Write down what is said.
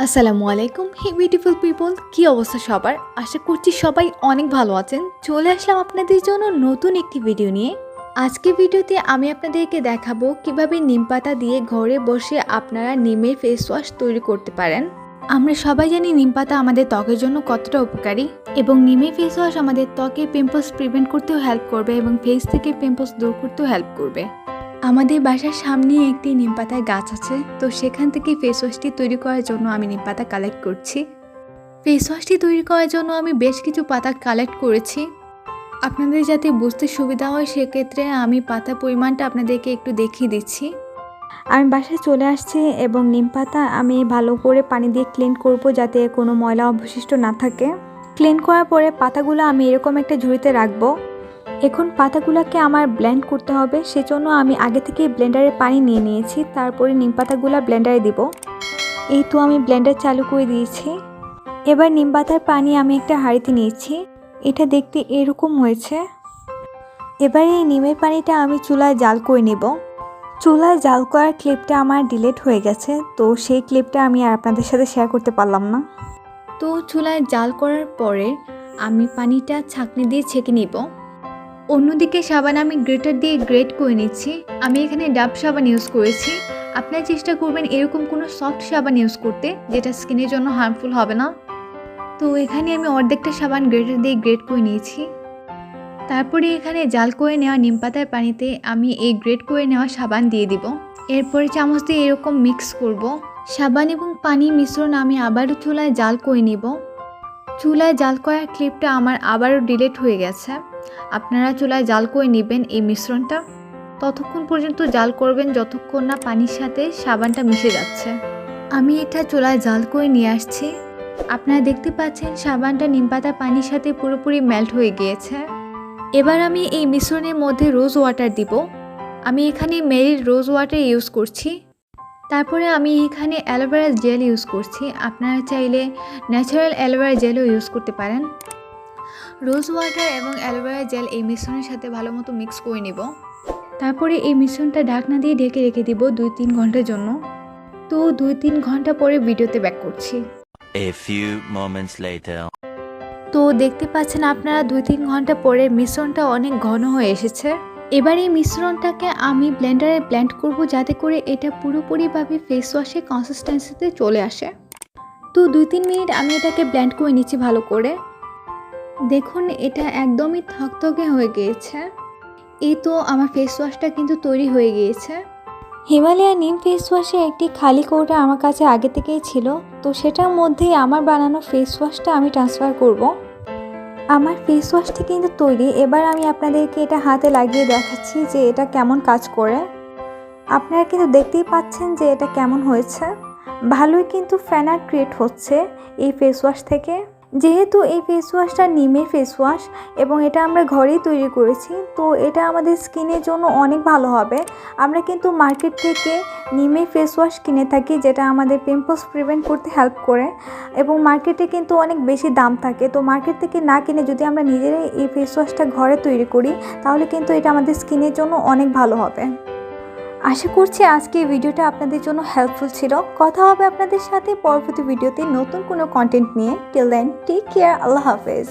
আসসালামু আলাইকুম হে beautiful people, কি অবস্থা সবার? আশা করছি সবাই অনেক ভালো আছেন। চলে আসলাম আপনাদের জন্য নতুন একটি ভিডিও নিয়ে। আজকে ভিডিওতে আমি আপনাদেরকে দেখাবো কিভাবে নিম পাতা দিয়ে ঘরে বসে আপনারা নিমের ফেস ওয়াশ তৈরি করতে পারেন। আমরা সবাই জানি নিম পাতা আমাদের ত্বকের জন্য কতটা উপকারী এবং নিমের ফেস ওয়াশ আমাদের ত্বকে পিম্পলস প্রিভেন্ট করতেও হেল্প করবে এবং ফেস থেকে পিম্পলস দূর করতেও হেল্প করবে। আমাদের বাসার সামনে একটি নিম পাতার গাছ আছে, তো সেখান থেকে ফেস ওয়াশটি তৈরি করার জন্য আমি নিম পাতা কালেক্ট করছি। ফেস ওয়াশটি তৈরি করার জন্য আমি বেশ কিছু পাতা কালেক্ট করেছি। আপনাদের যাতে বুঝতে সুবিধা হয় সেক্ষেত্রে আমি পাতার পরিমাণটা আপনাদেরকে একটু দেখিয়ে দিচ্ছি। আমি বাসায় চলে আসছি এবং নিম পাতা আমি ভালো করে পানি দিয়ে ক্লিন করব যাতে কোনো ময়লা অবশিষ্ট না থাকে। ক্লিন করার পরে পাতাগুলো আমি এরকম একটা ঝুড়িতে রাখবো। এখন পাতাগুলোকে আমার ব্লেন্ড করতে হবে, সেজন্য আমি আগে থেকে ব্লেন্ডারে পানি নিয়ে নিয়েছি। তারপরে নিম পাতাগুলো ব্লেন্ডারে দিব। এই তো আমি ব্লেন্ডার চালু করে দিয়েছি। এবার নিম পাতার পানি আমি একটা হাঁড়িতে নিয়েছি। এটা দেখতে এরকম হয়েছে। এবার এই নিমের পানিটা আমি চুলায় জাল করে নেব। চুলায় জাল করার ক্লিপটা আমার ডিলিট হয়ে গেছে, তো সেই ক্লিপটা আমি আর আপনাদের সাথে শেয়ার করতে পারলাম না। তো চুলায় জাল করার পরে আমি পানিটা ছাঁকনি দিয়ে ছেঁকে নিব। অন্যদিকে সাবান আমি গ্রেটার দিয়ে গ্রেট করে নিচ্ছি। আমি এখানে ডাব সাবান ইউজ করেছি। আপনারা চেষ্টা করবেন এরকম কোনো সফট সাবান ইউজ করতে যেটা স্কিনের জন্য হার্মফুল হবে না। তো এখানে আমি অর্ধেকটা সাবান গ্রেটার দিয়ে গ্রেট করে নিয়েছি। তারপরে এখানে জাল করে নেওয়া নিম পাতার পানিতে আমি এই গ্রেট করে নেওয়া সাবান দিয়ে দিব। এরপরে চামচ দিয়ে এরকম মিক্স করব। সাবান এবং পানি মিশ্রণ আমি আবারও চুলায় জাল করে নিব। চুলায় জাল করার ক্লিপটা আমার আবারও ডিলিট হয়ে গেছে। আপনারা চুলায় জাল করে নেবেন এই মিশ্রণটা। ততক্ষণ পর্যন্ত জাল করবেন যতক্ষণ না পানির সাথে সাবানটা মিশে যাচ্ছে। আমি এটা চুলায় জাল করে নিয়ে আসছি। আপনারা দেখতে পাচ্ছেন সাবানটা নিম পাতা পানির সাথে পুরোপুরি মেল্ট হয়ে গিয়েছে। এবার আমি এই মিশ্রণের মধ্যে রোজ ওয়াটার দিব। আমি এখানে মেরির রোজ ওয়াটার ইউজ করছি। তারপরে আমি এখানে অ্যালোভেরা জেল ইউজ করছি। আপনারা চাইলে ন্যাচারাল অ্যালোভেরা জেলও ইউজ করতে পারেন। রোজ ওয়াটার এবং অ্যালোভেরা জেল এই মিশ্রণের সাথে ভালো মতো মিক্স করে নিব। তারপরে এই মিশ্রণটা ঢাকনা দিয়ে ঢেকে রেখে দিব 2-3 ঘন্টার জন্য। তো 2-3 ঘন্টা পরে ভিডিওতে ব্যাক করছি। A few moments later. তো দেখতে পাচ্ছেন আপনারা 2-3 ঘন্টা পরে মিশ্রণটা অনেক ঘন হয়ে এসেছে। এবার এই মিশ্রণটাকে আমি ব্লেন্ডারে ব্লেন্ড করব যাতে করে এটা পুরোপুরিভাবে ফেস ওয়াশের কনসিস্টেন্সিতে চলে আসে। তো 2-3 মিনিট আমি এটাকে ব্লেন্ড করে নিচ্ছি ভালো করে। দেখুন এটা একদমই থকথকে হয়ে গিয়েছে। এই তো আমার ফেস ওয়াশটা কিন্তু তৈরি হয়ে গিয়েছে। হিমালয়া নিম ফেস ওয়াশে একটি খালি কৌটা আমার কাছে আগে থেকেই ছিল, তো সেটার মধ্যেই আমার বানানো ফেস ওয়াশটা আমি ট্রান্সফার করব। আমার ফেস ওয়াশটি কিন্তু তৈরি। এবার আমি আপনাদেরকে এটা হাতে লাগিয়ে দেখাচ্ছি যে এটা কেমন কাজ করে। আপনারা কিন্তু দেখতেই পাচ্ছেন যে এটা কেমন হয়েছে। ভালোই কিন্তু ফ্যানার ক্রিয়েট হচ্ছে এই ফেস ওয়াশ থেকে। যেহেতু এই ফেস ওয়াশটা নিমের ফেস ওয়াশ এবং এটা আমরা ঘরেই তৈরি করেছি, তো এটা আমাদের স্কিনের জন্য অনেক ভালো হবে। আমরা কিন্তু মার্কেট থেকে নিমের ফেস ওয়াশ কিনে থাকি যেটা আমাদের পিম্পলস প্রিভেন্ট করতে হেল্প করে এবং মার্কেটে কিন্তু অনেক বেশি দাম থাকে। তো মার্কেট থেকে না কিনে যদি আমরা নিজেরাই এই ফেস ওয়াশটা ঘরে তৈরি করি তাহলে কিন্তু এটা আমাদের স্কিনের জন্য অনেক ভালো হবে। আশা করছি আজকে এই ভিডিওটা আপনাদের জন্য হেল্পফুল ছিল। কথা হবে আপনাদের সাথে পরবর্তী ভিডিওতে নতুন কোনো কন্টেন্ট নিয়ে। টিল দেন টেক কেয়ার, আল্লাহ হাফেজ।